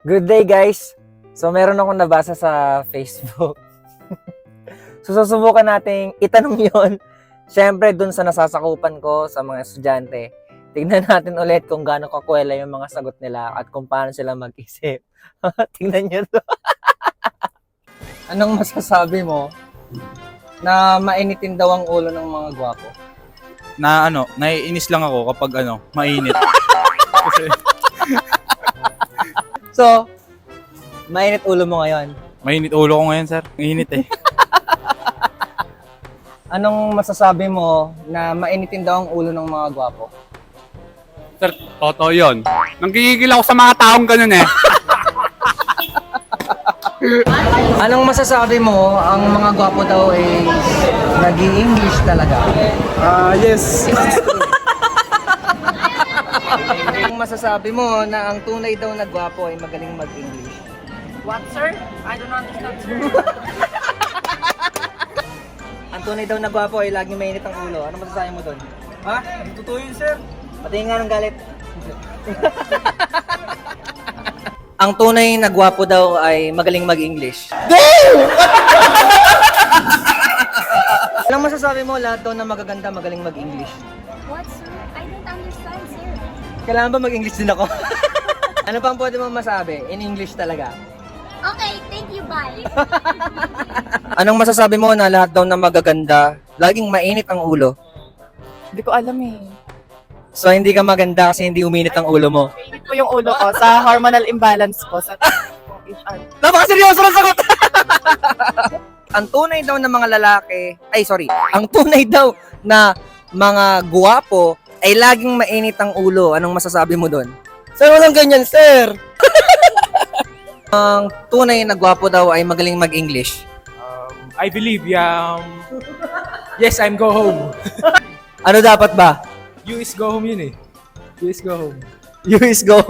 Good day, guys! So, meron akong nabasa sa Facebook. So, susubukan nating itanong yon. Siyempre, dun sa nasasakupan ko sa mga estudyante. Tignan natin ulit kung gaano kakwela yung mga sagot nila at kung paano sila mag-isip. Tingnan nyo to. Anong masasabi mo na mainitin daw ang ulo ng mga gwapo? Naiinis lang ako kapag mainit. Kasi So, mainit ulo mo ngayon. mainit ulo ko ngayon, sir. Mainit eh. Anong masasabi mo na mainitin daw ang ulo ng mga gwapo? Sir, totoo yun. Nanggigigil ako sa mga taong ganun eh. Anong masasabi mo ang mga gwapo daw ay nag-i-English talaga? Yes. Anong masasabi mo na ang tunay daw na gwapo ay magaling mag-English? What, sir? I don't understand, sir. Ang tunay daw na gwapo ay laging mainit ang ulo. Anong masasabi mo doon? Ha? Totoo yun, sir. Patingin nga ng galit. Ang tunay na gwapo daw ay magaling mag-English. Anong masasabi mo lahat daw na magaganda magaling mag-English? What, sir? I don't understand, sir. Kailangan ba mag-English din ako? Ano pa ang pwede mo masabi? In English talaga. Okay, thank you, bye. Anong masasabi mo na lahat daw na magaganda, laging mainit ang ulo? Hindi ko alam eh. So hindi ka maganda kasi hindi uminit ang ulo mo. Mainit po yung ulo ko sa hormonal imbalance ko sa Napakaseryoso ng sagot! Ang tunay daw na mga lalaki, ang tunay daw na mga guwapo ay laging mainit ang ulo. Anong masasabi mo doon? Sir, walang ganyan, sir. Ang tunay na guwapo daw ay magaling mag-English. I believe, yes, I'm go home. Ano dapat ba? You is go home yun eh. You is go home. You is go.